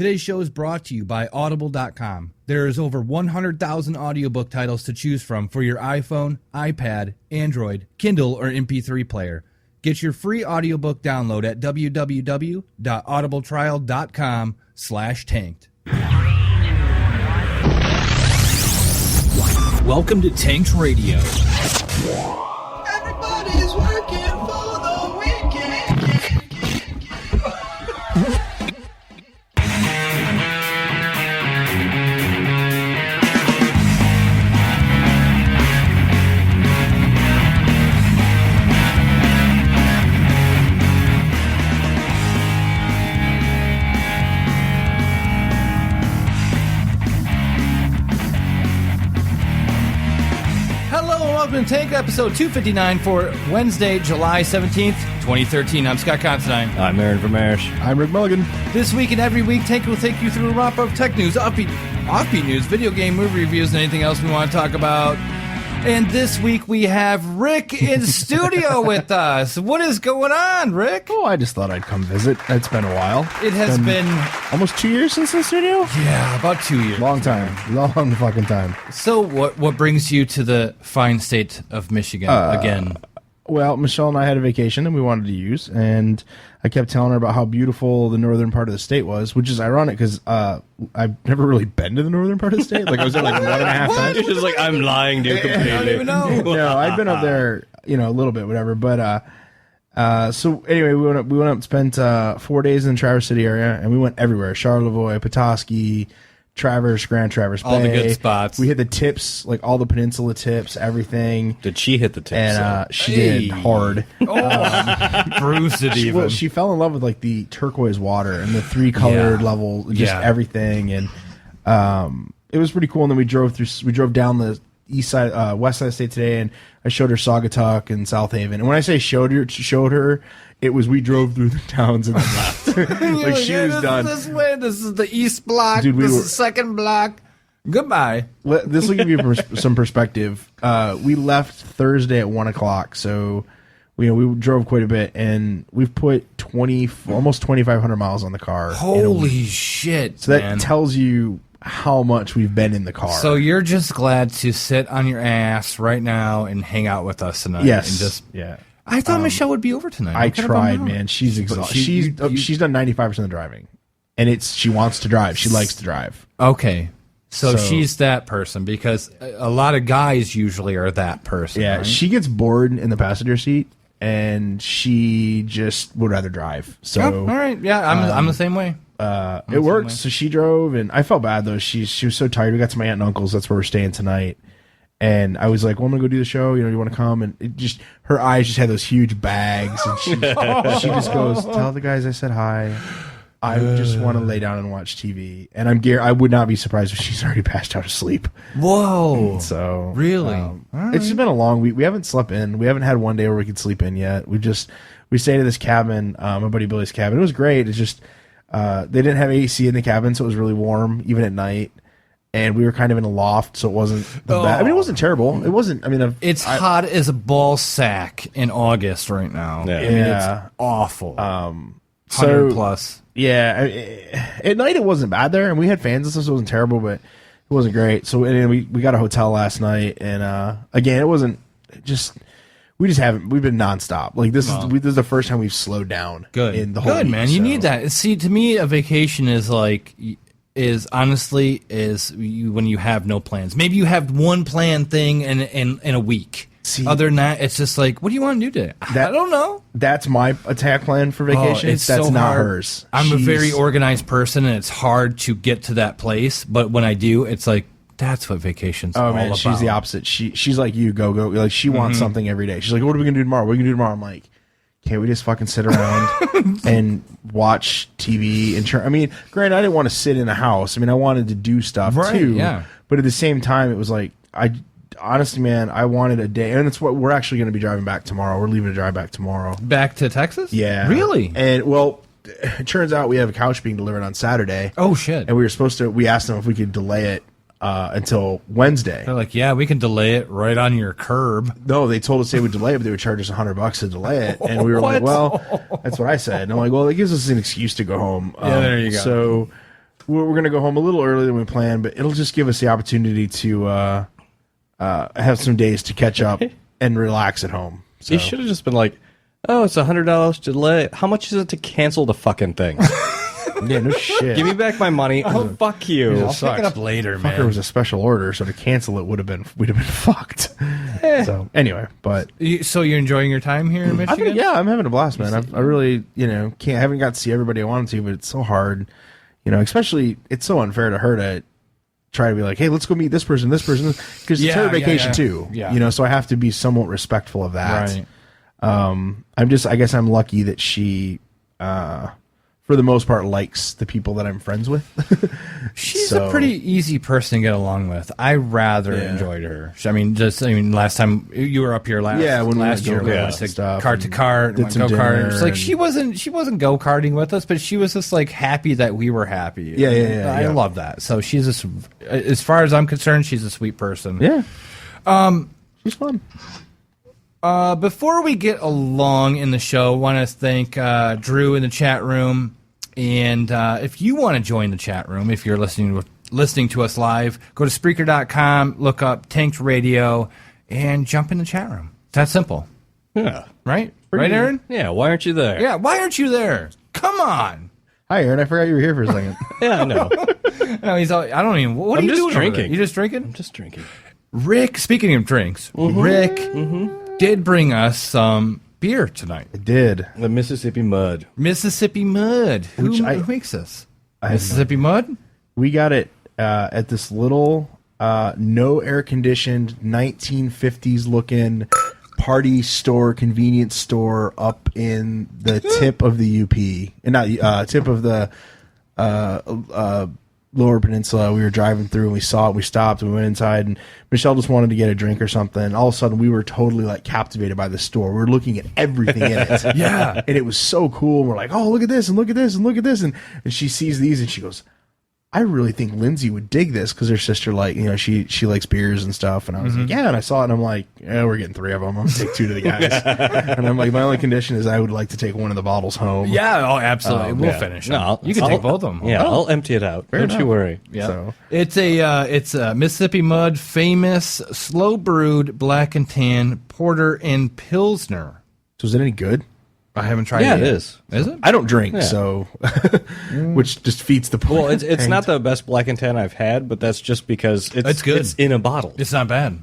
Today's show is brought to you by Audible.com. There is over 100,000 audiobook titles to choose from for your iPhone, iPad, Android, Kindle, or MP3 player. Get your free audiobook download at www.audibletrial.com/tanked. Welcome to Tanked Radio. Everybody's working for the weekend. Welcome to Tank episode 259 for Wednesday, July 17th, 2013. I'm Scott Constantine. I'm Aaron Vermerish. I'm Rick Mulligan. This week and every week, Tank will take you through a wrap of tech news, offbeat news, video game movie reviews, and anything else we want to talk about. And this week we have Rick in studio with us. What is going on, Rick? Oh, I just thought I'd come visit. It's been a while. It has been almost 2 years since the studio? Yeah, about 2 years. Long time. Long fucking time. So what brings you to the fine state of Michigan again? Well, Michelle and I had a vacation that we wanted to use, and I kept telling her about how beautiful the northern part of the state was, which is ironic because I've never really been to the northern part of the state. Like, I was there like 1.5 times. It's just like, I'm lying, dude, completely. I don't even know. No, I've been up there, a little bit, whatever. But so anyway, we went up, spent 4 days in the Traverse City area, and we went everywhere: Charlevoix, Petoskey, Traverse, Grand Traverse Bay. All the good spots. We hit the tips, like all the peninsula tips, everything. Did she hit the tips? And she did hard. Bruised it even. She fell in love with like the turquoise water and the 3-colored level, just everything, and it was pretty cool. And then we drove down the east side, west side of the state today, and I showed her Saugatuck and South Haven. And when I say showed her, it was we drove through the towns and left. Like she was done. This way. This is the east block. Dude, this is the second block. Goodbye. This will give you some perspective. We left Thursday at 1:00, so we drove quite a bit, and we've put almost 2,500 miles on the car. Holy shit! So that man. tells you how much we've been in the car. So you're just glad to sit on your ass right now and hang out with us tonight. Yes. And just yeah. I thought Michelle would be over tonight. I tried, man. She's exhausted. She's done 95% of the driving, and she wants to drive. She likes to drive. Okay. So she's that person, because a lot of guys usually are that person. Yeah, right? she gets bored in the passenger seat, and she just would rather drive. So all right, yeah, I'm the same way. It worked. So she drove, and I felt bad though. She was so tired. We got to my aunt and uncle's. That's where we're staying tonight. And I was like, well, I'm going to go do the show. You want to come? And her eyes just had those huge bags. And she just goes, tell the guys I said hi. I just want to lay down and watch TV. And I would not be surprised if she's already passed out asleep. Whoa. So really? It's just been a long week. We haven't slept in. We haven't had one day where we could sleep in yet. We stayed at this cabin, my buddy Billy's cabin. It was great. It's just, they didn't have AC in the cabin, so it was really warm, even at night. And we were kind of in a loft, so it wasn't the bad. I mean, it wasn't terrible. It wasn't. I mean, it's hot as a ball sack in August right now. Yeah. I mean, it's awful. 100 plus. Yeah. At night, it wasn't bad there, and we had fans and stuff, so it wasn't terrible, but it wasn't great. So we got a hotel last night, and again, it wasn't just. We've been nonstop. Like this is the first time we've slowed down. Good. In the whole week, man. You need that. See, to me, a vacation is honestly when you have no plans. Maybe you have one planned thing in a week. See, other than that, it's just like, what do you want to do today? I don't know. That's my attack plan for vacation. That's so not hard. hers. I'm a very organized person, and it's hard to get to that place. But when I do, it's like, that's what vacation's all about. She's the opposite. She's like you, go. Like, she wants something every day. She's like, what are we going to do tomorrow? What are we going to do tomorrow? I'm like, can't we just fucking sit around and watch TV? I mean, granted, I didn't want to sit in a house. I mean, I wanted to do stuff too. Yeah. But at the same time, it was like, honestly, man, I wanted a day. And it's what we're actually going to be driving back tomorrow. We're leaving to drive back tomorrow. Back to Texas? Yeah. Really? And, well, it turns out we have a couch being delivered on Saturday. Oh, shit. And we asked them if we could delay it until Wednesday. They're like, yeah, we can delay it right on your curb. No, they told us they would delay it, but they would charge us $100 to delay it. And we were like, well, that's what I said. And I'm like, well, it gives us an excuse to go home. Yeah, there you go. So we're going to go home a little earlier than we planned, but it'll just give us the opportunity to have some days to catch up and relax at home. So. You should have just been like, oh, it's $100 delay. How much is it to cancel the fucking thing? Yeah, no shit. Give me back my money. Oh, fuck you. I'll pick it up later, man. Fucker was a special order, so to cancel it we'd have been fucked. So anyway, but So you're enjoying your time here in Michigan? I'm having a blast, man. I really, haven't got to see everybody I wanted to, but it's so hard, especially it's so unfair to her to try to be like, hey, let's go meet this person, because it's her vacation too. Yeah. So I have to be somewhat respectful of that. Right. I guess I'm lucky that she, for the most part, likes the people that I'm friends with. She's a pretty easy person to get along with. I rather enjoyed her. Last time you were up here last when we last year, went we go-kart went to stuff cart to and cart, did went some go-kart. dinner It's like and- she wasn't go karting with us, but she was just like happy that we were happy. I love that. So she's as far as I'm concerned, she's a sweet person. Yeah. She's fun. Before we get along in the show, I want to thank Drew in the chat room. And if you want to join the chat room, if you're listening to us live, go to Spreaker.com, look up Tanked Radio, and jump in the chat room. It's that simple. Yeah. Right? Right, Aaron? Yeah, why aren't you there? Yeah, why aren't you there? Come on. Hi, Aaron. I forgot you were here for a second. Yeah, I know. No, I don't even. What are I'm you just doing? drinking. You just drinking? I'm just drinking. Rick, speaking of drinks, Rick did bring us some beer tonight. I did. The Mississippi Mud. Who makes this? Mississippi Mud? We got it at this little, no air conditioned, 1950s looking party store, convenience store up in the tip of the UP, and not tip of the Lower Peninsula. We were driving through and we saw it. We stopped and we went inside, and Michelle just wanted to get a drink or something. All of a sudden, we were totally like captivated by the store. We were looking at everything in it. Yeah, and it was so cool. We're like, oh, look at this and look at this and look at this, and she sees these and she goes, I really think Lindsay would dig this, because her sister, she likes beers and stuff. And I was like, yeah. And I saw it and I'm like, yeah, we're getting 3 of them. I'm gonna take 2 to the guys. And I'm like, my only condition is I would like to take one of the bottles home. Yeah, absolutely. We'll finish them. No, you can take both of them. Yeah, I'll empty it out. Don't you worry. Yeah. So. It's a Mississippi Mud famous slow brewed black and tan porter and pilsner. So is it any good? I haven't tried Yeah, it yet. it is. Is it? I don't drink, so which just defeats the point. Well, it's not the best black and tan I've had, but that's just because It's good. It's in a bottle. It's not bad.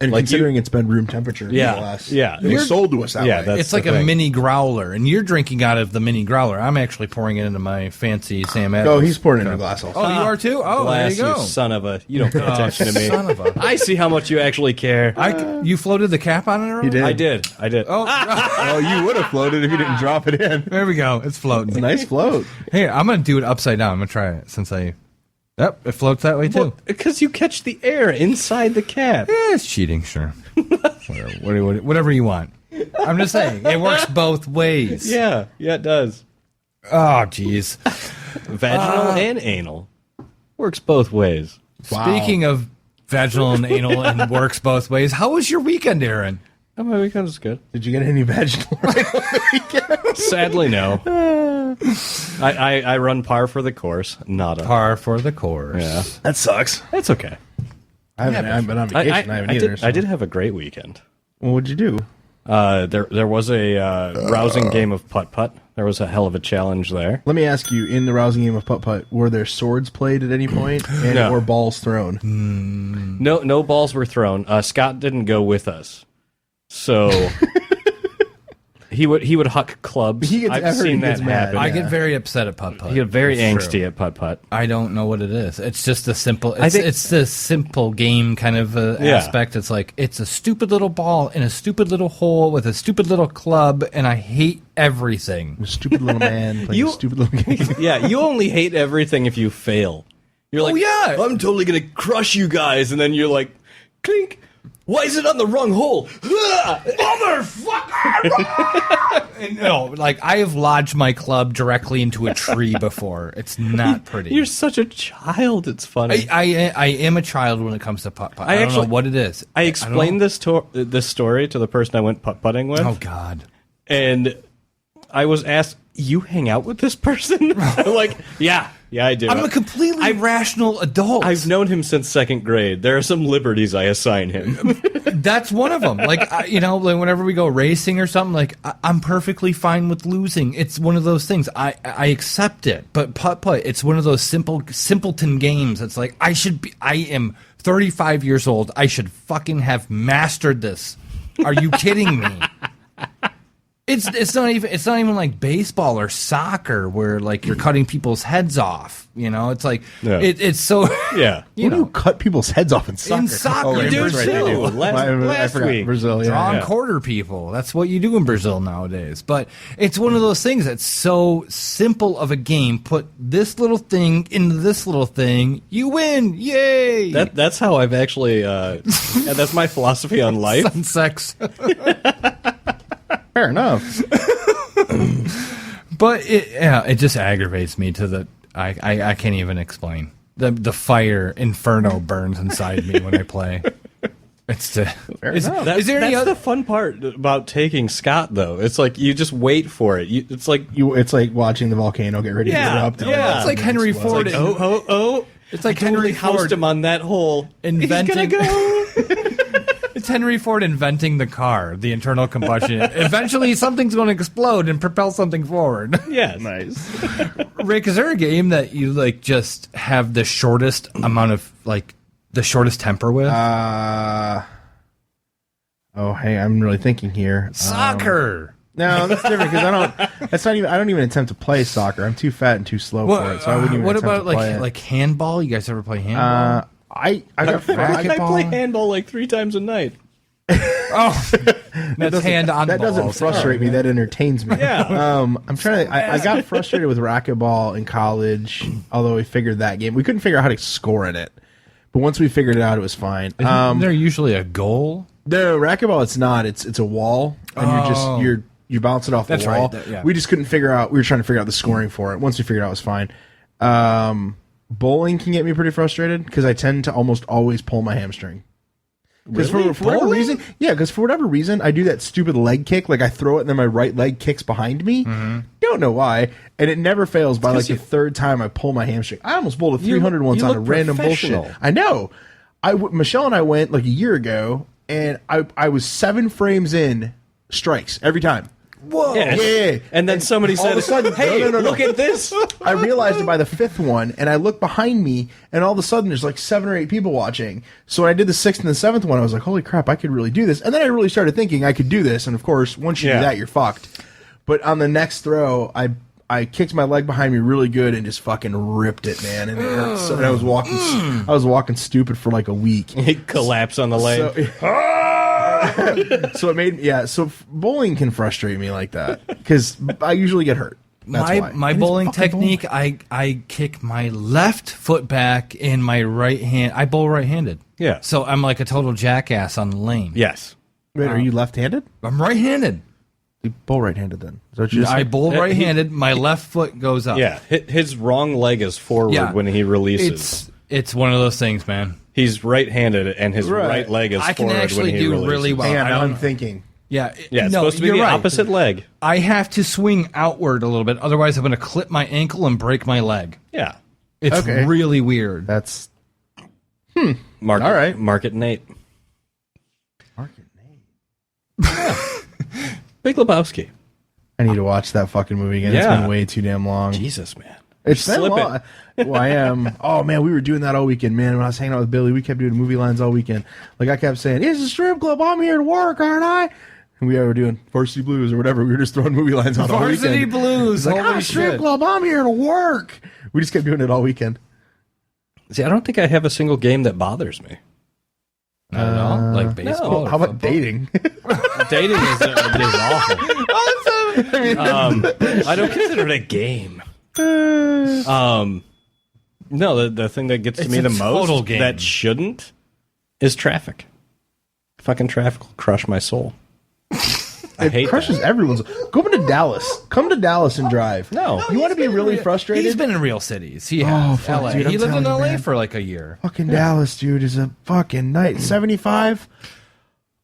And like considering it's been room temperature, Yeah, more or less. yeah. It was sold to us that way. that's It's like the a thing. mini growler, and you're drinking out of the mini growler. I'm actually pouring it into my fancy Sam Adams. Oh, he's pouring it in a glass also. Oh, you are too? Oh, Glass, there you go. you son of a... You don't pay attention to me. Son of a... I see how much you actually care. You floated the cap on it already? He did. I did. Oh, Oh, you would have floated if you didn't drop it in. there we go. It's floating. Nice float. Here, I'm going to do it upside down. I'm going to try it since I... Yep, it floats that way too. Because you catch the air inside the cap. It's cheating, sure. Whatever you want. I'm just saying, it works both ways. Yeah, it does. Oh, jeez. Vaginal and anal. Works both ways. Speaking of vaginal and anal and works both ways, how was your weekend, Aaron? Oh, my weekend was good. Did you get any vaginal Sadly, no. I run par for the course. Nada. Par for the course. Yeah. That sucks. That's okay. I haven't been on vacation. I haven't either. I did have a great weekend. Well, what'd you do? There was a rousing game of putt-putt. There was a hell of a challenge there. Let me ask you, in the rousing game of putt-putt, were there swords played at any point No. or balls thrown? No balls were thrown. Scott didn't go with us. So... He would huck clubs. I've seen that happen. I get very upset at putt-putt. He get very It's angsty true. at putt-putt. I don't know what it is. It's just a simple. It's the simple game kind of aspect. It's like it's a stupid little ball in a stupid little hole with a stupid little club, and I hate everything. A stupid little man playing a stupid little game. Yeah, you only hate everything if you fail. You're like, yeah. I'm totally gonna crush you guys, and then you're like, clink. Why is it on the wrong hole? Motherfucker! No, like I have lodged my club directly into a tree before. It's not pretty. You're such a child. It's funny. I am a child when it comes to putt-putt. I don't know what it is. I explained this story to the person I went putt-putting with. Oh, God. And I was asked, you hang out with this person? I'm like, yeah. Yeah, I do. I'm a completely rational adult. I've known him since second grade. There are some liberties I assign him. That's one of them. Like, like whenever we go racing or something, like I'm perfectly fine with losing. It's one of those things. I accept it. But putt, it's one of those simpleton games. It's like I am 35 years old. I should fucking have mastered this. Are you kidding me? It's not even like baseball or soccer where like you're cutting people's heads off. It's like it's so yeah. You do cut people's heads off in soccer? In soccer, you do too. Last week, Brazil. Draw quarter people. That's what you do in Brazil nowadays. But it's one of those things that's so simple of a game. Put this little thing into this little thing, you win! Yay! That's how I've actually. That's my philosophy on life. Sun sex. Fair enough. But it just aggravates me to the I can't even explain. The fire inferno burns inside me when I play. Is there any that's other the fun part about taking Scott though. It's like you just wait for it. It's like watching the volcano get ready to erupt. Yeah, it's like Henry Ford. It's like, It's like Henry Henry Ford housed him on that hole. inventing. He's gonna go. It's Henry Ford inventing the car, the internal combustion. Eventually, something's going to explode and propel something forward. Yes. Nice. Rick, is there a game that you like just have the shortest amount of like the shortest temper with? Hey, I'm really thinking here. Soccer. No, that's different because I don't even attempt to play soccer. I'm too fat and too slow for it, so I wouldn't even. What attempt about to play it. like handball? You guys ever play handball? I got I play handball like 3 times a night. Oh, that's hand on that balls. doesn't frustrate me. That entertains me. Yeah. I'm trying to. I got frustrated with racquetball in college, although we figured that game. We couldn't figure out how to score in it, but once we figured it out, it was fine. Isn't there usually a goal? No, racquetball. It's not. It's a wall, and you bounce it off the wall. Right. Yeah. We just couldn't figure out. We were trying to figure out the scoring for it. Once we figured it out, it was fine. Bowling can get me pretty frustrated because I tend to almost always pull my hamstring. Because for whatever reason, because for whatever reason, I do that stupid leg kick. Like I throw it and then my right leg kicks behind me. Mm-hmm. Don't know why. And it never fails. By like the third time I pull my hamstring. I almost bowled a 300 once on a random bullshit. I know. Michelle and I went like a year ago and I was 7 frames in strikes every time. Whoa! Yeah. And then somebody said, all of a sudden, "Hey, no. look at this!" I realized it by the 5th one, and I looked behind me, and all of a sudden, there's like 7 or 8 people watching. So when I did the 6th and the 7th one, I was like, "Holy crap, I could really do this!" And then I really started thinking I could do this. And of course, once you do that, you're fucked. But on the next throw, I kicked my leg behind me really good and just fucking ripped it, man. And it hurt. So, and I was walking stupid for like a week. He collapsed on the leg. So it made so bowling can frustrate me like that because I usually get hurt. That's my bowling technique, I kick my left foot back in my right hand. I bowl right-handed. Yeah. So I'm like a total jackass on the lane. Yes. Wait, are you left-handed? I'm right-handed. You bowl right-handed then. Is that what you I bowl right-handed. My left foot goes up. Yeah. His wrong leg is forward when he releases. It's one of those things, man. He's right-handed, and his right leg is I forward can actually when he do releases. really well. Hang on, now I'm thinking. Yeah, it's supposed to be the opposite leg. I have to swing outward a little bit, otherwise I'm going to clip my ankle and break my leg. Yeah. It's really weird. That's Market, all right. Market Nate. Market Nate. Big Lebowski. I need to watch that fucking movie again. Yeah. It's been way too damn long. Jesus, man. It's been Slip long. Well, I am. Oh man, we were doing that all weekend, man. When I was hanging out with Billy, we kept doing movie lines all weekend. Like I kept saying, "It's a strip club. I'm here to work, aren't I?" And we were doing Varsity Blues or whatever. We were just throwing movie lines out all weekend. Varsity Blues. Like, I'm a strip club. I'm here to work. We just kept doing it all weekend. See, I don't think I have a single game that bothers me. Not at all? Like baseball? How about dating? Dating is awful. I don't consider it a game. No, the thing that gets to me the most that shouldn't is traffic. Fucking traffic will crush my soul. I hate crushes that. everyone's. Go to Dallas. Come to Dallas and drive. No. You want to be really frustrated? He's been in real cities. He has. fuck, LA. dude, I'm He lived in telling you, LA man. for like a year. Fucking Dallas, dude, is a fucking night. 75.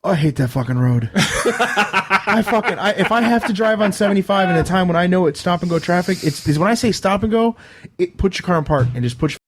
I hate that fucking road. If I have to drive on 75 in a time when I know it's stop and go traffic, it's when I say stop and go, it puts your car in park and just puts your